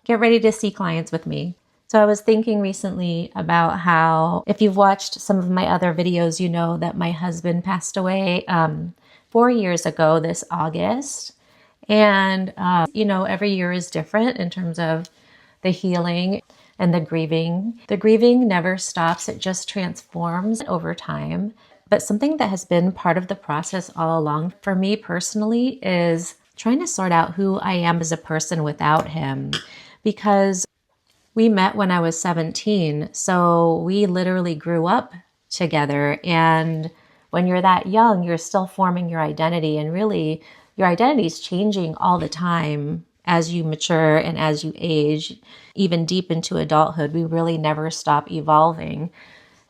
get ready to see clients with me. So I was thinking recently about how, if you've watched some of my other videos, you know that my husband passed away 4 years ago this August. And, every year is different in terms of the healing and the grieving. The grieving never stops. It just transforms over time. But something that has been part of the process all along for me personally is trying to sort out who I am as a person without him. Because we met when I was 17, so we literally grew up together. And when you're that young, you're still forming your identity. And really, your identity is changing all the time as you mature and as you age, even deep into adulthood. We really never stop evolving.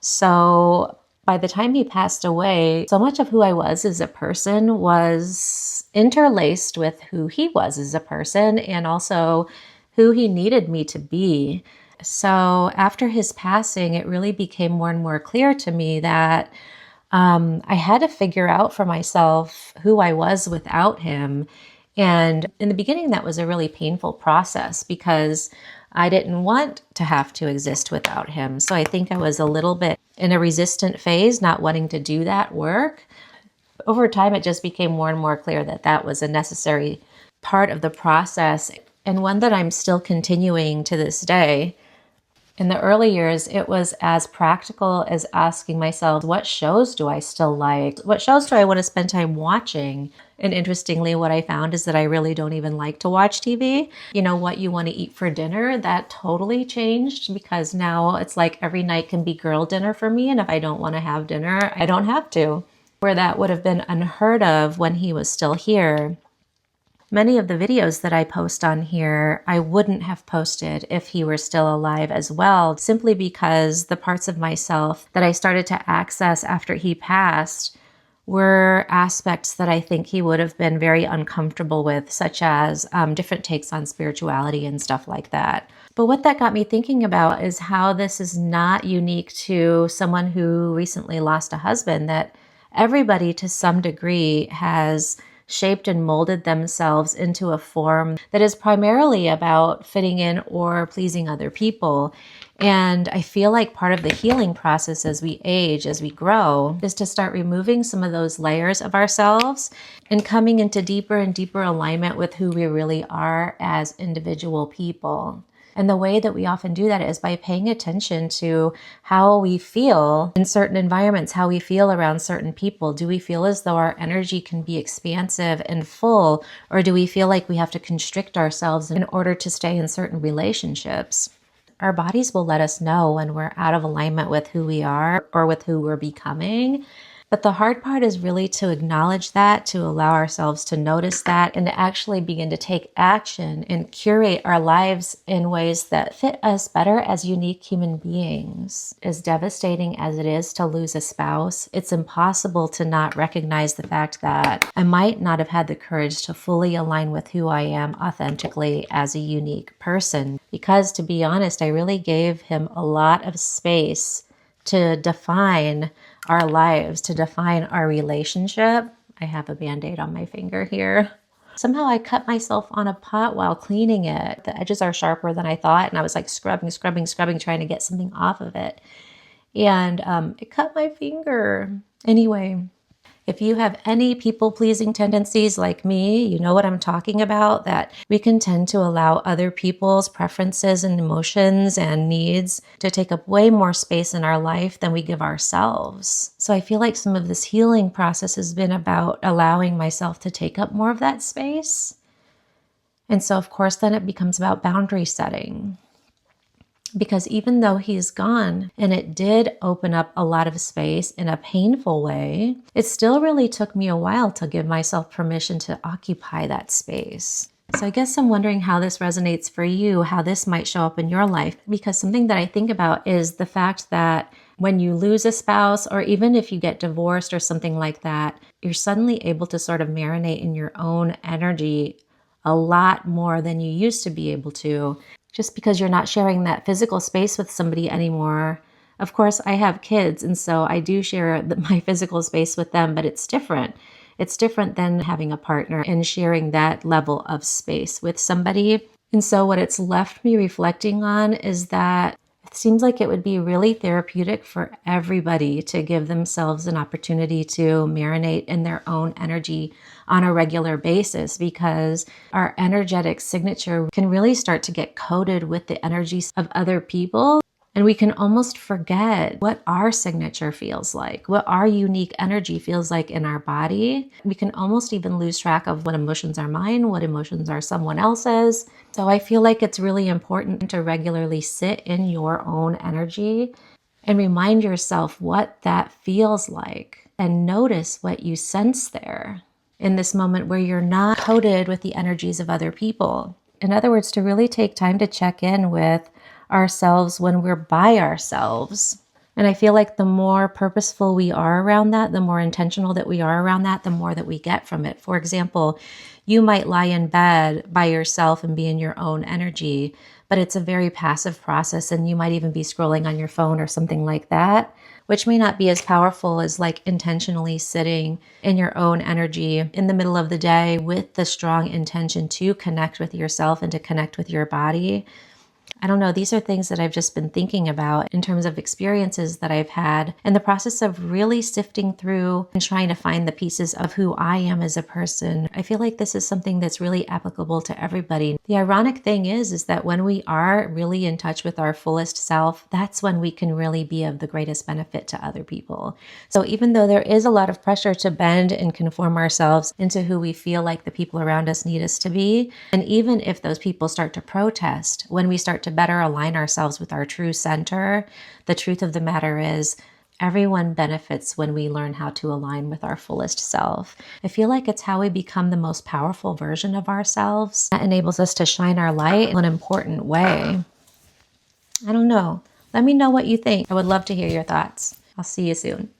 So by the time he passed away, so much of who I was as a person was interlaced with who he was as a person and also who he needed me to be. So after his passing, it really became more and more clear to me that I had to figure out for myself who I was without him. And in the beginning, that was a really painful process because I didn't want to have to exist without him. So I think I was a little bit in a resistant phase, not wanting to do that work. Over time, it just became more and more clear that that was a necessary part of the process, and one that I'm still continuing to this day. In the early years, it was as practical as asking myself, what shows do I still like? What shows do I want to spend time watching? And interestingly, what I found is that I really don't even like to watch TV. What you want to eat for dinner, that totally changed because now it's like every night can be girl dinner for me. And if I don't want to have dinner, I don't have to. Where that would have been unheard of when he was still here. Many of the videos that I post on here, I wouldn't have posted if he were still alive as well, simply because the parts of myself that I started to access after he passed were aspects that I think he would have been very uncomfortable with, such as different takes on spirituality and stuff like that. But what that got me thinking about is how this is not unique to someone who recently lost a husband, that everybody to some degree has shaped and molded themselves into a form that is primarily about fitting in or pleasing other people. And I feel like part of the healing process as we age, as we grow, is to start removing some of those layers of ourselves and coming into deeper and deeper alignment with who we really are as individual people. And the way that we often do that is by paying attention to how we feel in certain environments, how we feel around certain people. Do we feel as though our energy can be expansive and full, or do we feel like we have to constrict ourselves in order to stay in certain relationships? Our bodies will let us know when we're out of alignment with who we are or with who we're becoming. But the hard part is really to acknowledge that, to allow ourselves to notice that, and to actually begin to take action and curate our lives in ways that fit us better as unique human beings. As devastating as it is to lose a spouse, it's impossible to not recognize the fact that I might not have had the courage to fully align with who I am authentically as a unique person. Because, to be honest, I really gave him a lot of space to define our lives, to define our relationship. I have a Band-Aid on my finger here. Somehow I cut myself on a pot while cleaning it. The edges are sharper than I thought, and I was like scrubbing, trying to get something off of it. And it cut my finger. Anyway, if you have any people-pleasing tendencies like me, you know what I'm talking about, that we can tend to allow other people's preferences and emotions and needs to take up way more space in our life than we give ourselves. So I feel like some of this healing process has been about allowing myself to take up more of that space. And so, of course, then it becomes about boundary setting. Because even though he's gone, and it did open up a lot of space in a painful way, it still really took me a while to give myself permission to occupy that space. So I guess I'm wondering how this resonates for you, how this might show up in your life, because something that I think about is the fact that when you lose a spouse, or even if you get divorced or something like that, you're suddenly able to sort of marinate in your own energy a lot more than you used to be able to, just because you're not sharing that physical space with somebody anymore. Of course, I have kids, and so I do share my physical space with them, but it's different. It's different than having a partner and sharing that level of space with somebody. And so what it's left me reflecting on is that it seems like it would be really therapeutic for everybody to give themselves an opportunity to marinate in their own energy on a regular basis, because our energetic signature can really start to get coated with the energies of other people. And we can almost forget what our signature feels like, what our unique energy feels like in our body. We can almost even lose track of what emotions are mine, what emotions are someone else's. So I feel like it's really important to regularly sit in your own energy and remind yourself what that feels like and notice what you sense there in this moment where you're not coated with the energies of other people. In other words, to really take time to check in with ourselves when we're by ourselves. And I feel like the more purposeful we are around that, the more intentional that we are around that, the more that we get from it. For example, you might lie in bed by yourself and be in your own energy, but it's a very passive process, and you might even be scrolling on your phone or something like that, which may not be as powerful as like intentionally sitting in your own energy in the middle of the day with the strong intention to connect with yourself and to connect with your body. I don't know. These are things that I've just been thinking about in terms of experiences that I've had in the process of really sifting through and trying to find the pieces of who I am as a person. I feel like this is something that's really applicable to everybody. The ironic thing is that when we are really in touch with our fullest self, that's when we can really be of the greatest benefit to other people. So even though there is a lot of pressure to bend and conform ourselves into who we feel like the people around us need us to be, and even if those people start to protest, when we start to better align ourselves with our true center, the truth of the matter is everyone benefits when we learn how to align with our fullest self. I feel like it's how we become the most powerful version of ourselves that enables us to shine our light in an important way. I don't know. Let me know what you think. I would love to hear your thoughts. I'll see you soon.